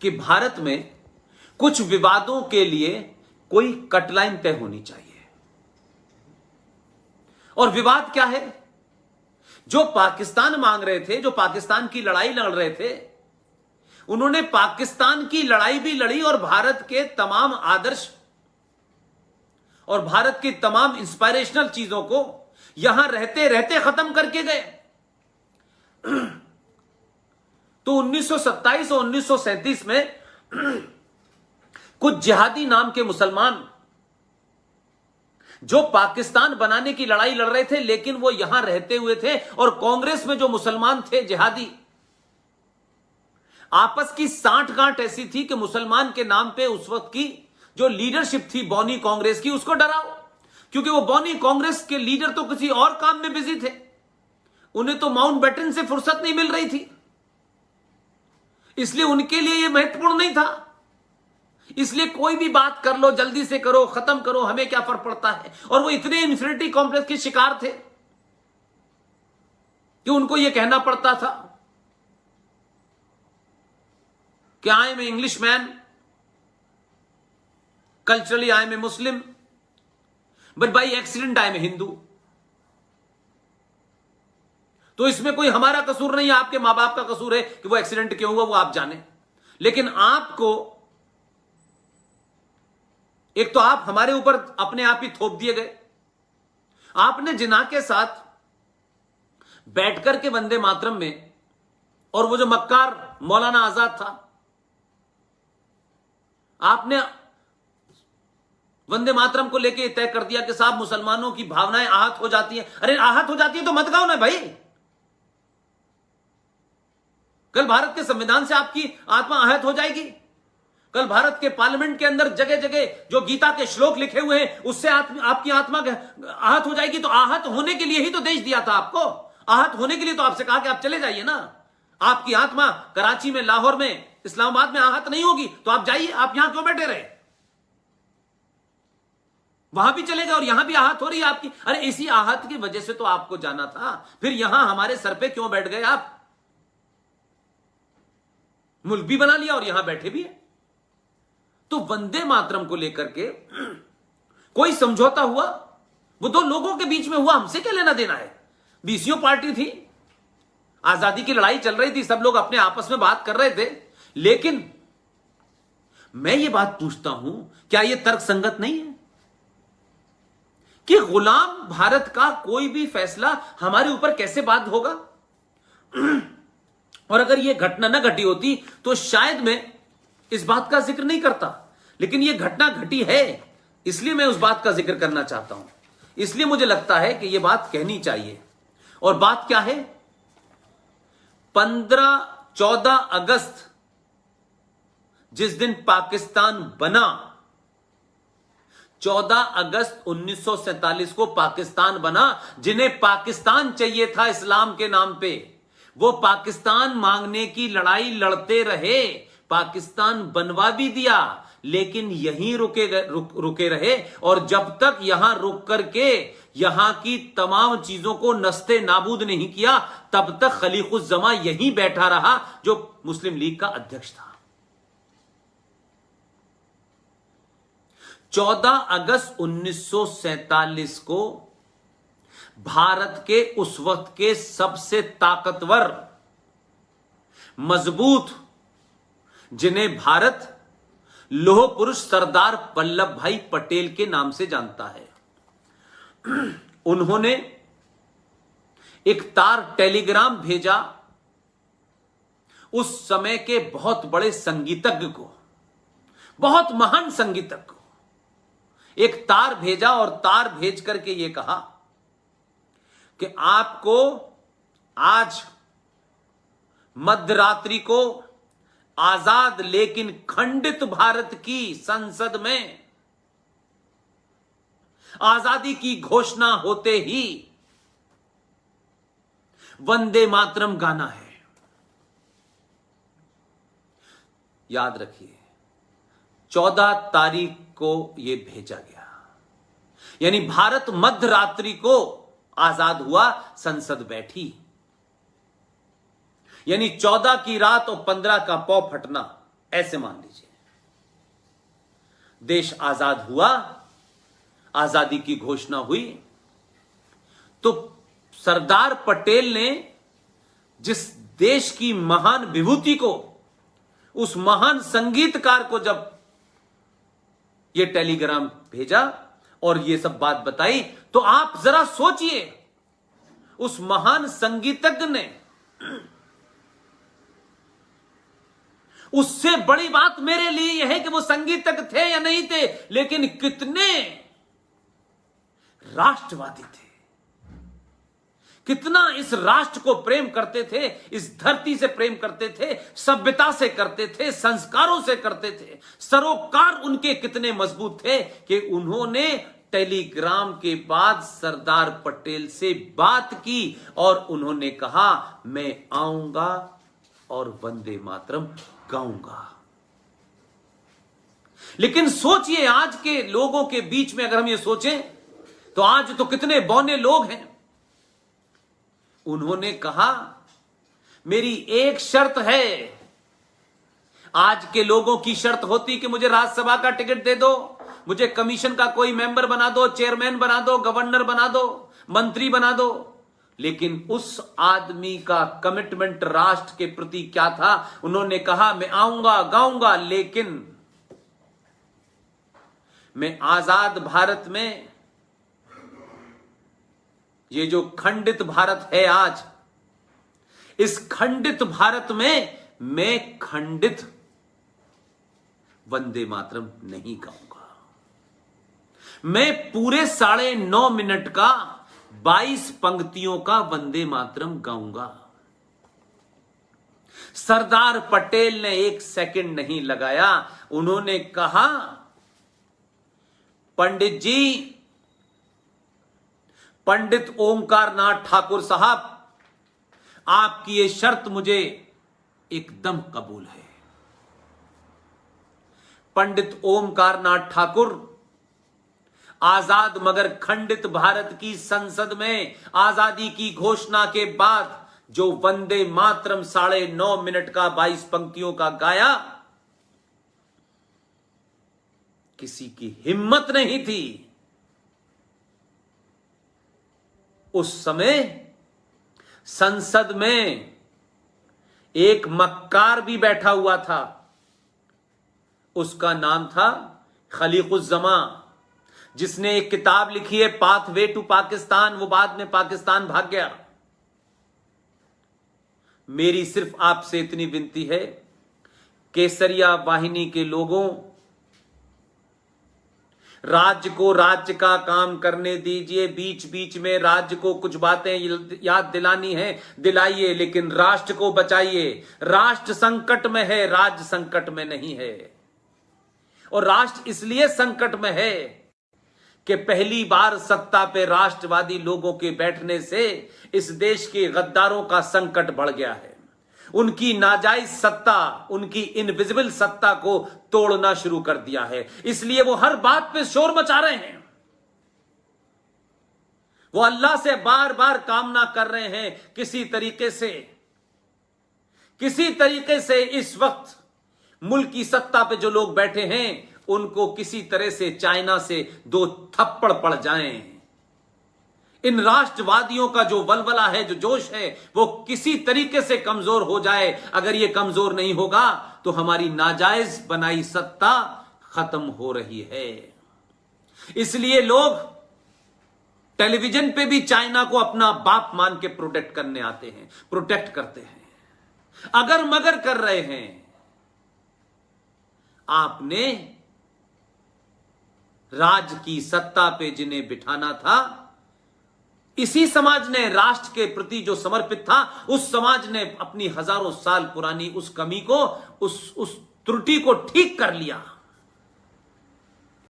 कि भारत में कुछ विवादों के लिए कोई कटलाइन तय होनी चाहिए। और विवाद क्या है? जो पाकिस्तान मांग रहे थे, जो पाकिस्तान की लड़ाई लड़ रहे थे, उन्होंने पाकिस्तान की लड़ाई भी लड़ी और भारत के तमाम आदर्श और भारत की तमाम इंस्पायरेशनल चीजों को यहां रहते रहते खत्म करके गए। तो 1927 और 1937 में कुछ जिहादी नाम के मुसलमान जो पाकिस्तान बनाने की लड़ाई लड़ रहे थे, लेकिन वो यहां रहते हुए थे, और कांग्रेस में जो मुसलमान थे जिहादी, आपस की सांठगांठ ऐसी थी कि मुसलमान के नाम पे उस वक्त की जो लीडरशिप थी बौनी कांग्रेस की, उसको डराओ, क्योंकि वो बौनी कांग्रेस के लीडर तो किसी और काम में बिजी थे, उन्हें तो माउंटबेटन से फुर्सत नहीं मिल रही थी, इसलिए उनके लिए यह महत्वपूर्ण नहीं था। इसलिए कोई भी बात कर लो, जल्दी से करो, खत्म करो, हमें क्या फर्क पड़ता है। और वो इतने इंफिनिटी कॉम्प्लेक्स के शिकार थे कि उनको यह कहना पड़ता था कि I am a English man, culturally I am a Muslim, but by accident I am a Hindu. तो इसमें कोई हमारा कसूर नहीं है, आपके मां बाप का कसूर है कि वो एक्सीडेंट क्यों हुआ, वो आप जाने। लेकिन आपको, एक तो आप हमारे ऊपर अपने आप ही थोप दिए गए। आपने जिना के साथ बैठकर के वंदे मातरम में, और वो जो मक्कार मौलाना आजाद था, आपने वंदे मातरम को लेके तय कर दिया कि साहब मुसलमानों की भावनाएं आहत हो जाती हैं। अरे आहत हो जाती है तो मत गाओ ना भाई। कल भारत के संविधान से आपकी आत्मा आहत हो जाएगी। कल भारत के पार्लियामेंट के अंदर जगह जगह जो गीता के श्लोक लिखे हुए हैं, उससे आपकी आत्मा आहत हो जाएगी। तो आहत होने के लिए ही तो देश दिया था आपको। आहत होने के लिए तो आपसे कहा कि आप चले जाइए ना। आपकी आत्मा कराची में, लाहौर में, इस्लामाबाद में आहत नहीं होगी तो आप जाइए। आप यहां क्यों बैठे रहे? वहां भी चले गए और यहां भी आहत हो रही है आपकी। अरे इसी आहत की वजह से तो आपको जाना था, फिर यहां हमारे सर पे क्यों बैठ गए आप? मुल्क भी बना लिया और यहां बैठे भी है। तो वंदे मातरम को लेकर के कोई समझौता हुआ, वो दो लोगों के बीच में हुआ, हमसे क्या लेना देना है। बीसीओ पार्टी थी, आजादी की लड़ाई चल रही थी, सब लोग अपने आपस में बात कर रहे थे। लेकिन मैं ये बात पूछता हूं, क्या यह तर्क संगत नहीं है कि गुलाम भारत का कोई भी फैसला हमारे ऊपर कैसे बात होगा? और अगर यह घटना न घटी होती तो शायद मैं इस बात का जिक्र नहीं करता, लेकिन यह घटना घटी है, इसलिए मैं उस बात का जिक्र करना चाहता हूं। इसलिए मुझे लगता है कि यह बात कहनी चाहिए। और बात क्या है? 14 अगस्त जिस दिन पाकिस्तान बना, 14 अगस्त 1947 को पाकिस्तान बना। जिन्हें पाकिस्तान चाहिए था इस्लाम के नाम पे, वो पाकिस्तान मांगने की लड़ाई लड़ते रहे। पाकिस्तान बनवा भी दिया, लेकिन यहीं रुके रहे। और जब तक यहां रुक करके यहां की तमाम चीजों को नस्ते नाबूद नहीं किया, तब तक खलीकुज़्ज़मा यहीं बैठा रहा, जो मुस्लिम लीग का अध्यक्ष था। 14 अगस्त 1947 को भारत के उस वक्त के सबसे ताकतवर, मजबूत, जिन्हें भारत लोह पुरुष सरदार वल्लभ भाई पटेल के नाम से जानता है, उन्होंने एक तार टेलीग्राम भेजा उस समय के बहुत बड़े संगीतज्ञ को, बहुत महान संगीतज्ञ को एक तार भेजा, और तार भेज करके यह कहा कि आपको आज मध्यरात्रि को आजाद लेकिन खंडित भारत की संसद में आजादी की घोषणा होते ही वंदे मातरम गाना है। याद रखिए, 14 तारीख को यह भेजा गया, यानी भारत मध्यरात्रि को आजाद हुआ, संसद बैठी, यानी 14 की रात और 15 का पौ फटना, ऐसे मान लीजिए, देश आजाद हुआ, आजादी की घोषणा हुई, तो सरदार पटेल ने जिस देश की महान विभूति को, उस महान संगीतकार को जब ये टेलीग्राम भेजा और ये सब बात बताई, तो आप जरा सोचिए, उस महान संगीतज्ञ ने, उससे बड़ी बात मेरे लिए यह है कि वो संगीतज्ञ थे या नहीं थे, लेकिन कितने राष्ट्रवादी थे, कितना इस राष्ट्र को प्रेम करते थे, इस धरती से प्रेम करते थे, सभ्यता से करते थे, संस्कारों से करते थे। सरोकार उनके कितने मजबूत थे कि उन्होंने टेलीग्राम के बाद सरदार पटेल से बात की और उन्होंने कहा मैं आऊंगा और वंदे मातरम गाऊंगा। लेकिन सोचिए, आज के लोगों के बीच में अगर हम ये सोचें तो आज तो कितने बौने लोग हैं। उन्होंने कहा मेरी एक शर्त है। आज के लोगों की शर्त होती कि मुझे राज्यसभा का टिकट दे दो, मुझे कमीशन का कोई मेंबर बना दो, चेयरमैन बना दो, गवर्नर बना दो, मंत्री बना दो। लेकिन उस आदमी का कमिटमेंट राष्ट्र के प्रति क्या था? उन्होंने कहा मैं आऊंगा, गाऊंगा, लेकिन मैं आजाद भारत में, ये जो खंडित भारत है आज, इस खंडित भारत में मैं खंडित वंदे मातरम नहीं गाऊंगा। मैं पूरे 9.5 मिनट का 22 पंक्तियों का वंदे मातरम गाऊंगा। सरदार पटेल ने 1 सेकंड नहीं लगाया। उन्होंने कहा पंडित जी, पंडित ओमकार नाथ ठाकुर साहब, आपकी ये शर्त मुझे एकदम कबूल है। पंडित ओमकार नाथ ठाकुर आजाद मगर खंडित भारत की संसद में आजादी की घोषणा के बाद जो वंदे मातरम 9.5 मिनट का 22 पंक्तियों का गाया, किसी की हिम्मत नहीं थी। उस समय संसद में एक मक्कार भी बैठा हुआ था, उसका नाम था खलीकुज़्ज़मा, जिसने एक किताब लिखी है पाथवे टू पाकिस्तान। वो बाद में पाकिस्तान भाग गया। मेरी सिर्फ आपसे इतनी विनती है, केसरिया वाहिनी के लोगों, राज्य को राज्य का काम करने दीजिए। बीच बीच में राज्य को कुछ बातें याद दिलानी है, दिलाइए, लेकिन राष्ट्र को बचाइए। राष्ट्र संकट में है, राज्य संकट में नहीं है। और राष्ट्र इसलिए संकट में है कि पहली बार सत्ता पे राष्ट्रवादी लोगों के बैठने से इस देश के गद्दारों का संकट बढ़ गया है। उनकी नाजायज सत्ता, उनकी इनविजिबल सत्ता को तोड़ना शुरू कर दिया है। इसलिए वो हर बात पे शोर मचा रहे हैं। वो अल्लाह से बार बार कामना कर रहे हैं किसी तरीके से इस वक्त मुल्क की सत्ता पे जो लोग बैठे हैं उनको किसी तरह से चाइना से 2 थप्पड़ पड़ जाएं। इन राष्ट्रवादियों का जो वलवला है, जो जोश है, वो किसी तरीके से कमजोर हो जाए। अगर ये कमजोर नहीं होगा तो हमारी नाजायज बनाई सत्ता खत्म हो रही है। इसलिए लोग टेलीविजन पे भी चाइना को अपना बाप मान के प्रोटेक्ट करते हैं, अगर मगर कर रहे हैं। आपने राज की सत्ता पे जिन्हें बिठाना था, इसी समाज ने राष्ट्र के प्रति जो समर्पित था, उस समाज ने अपनी हजारों साल पुरानी उस कमी को, उस त्रुटि को ठीक कर लिया।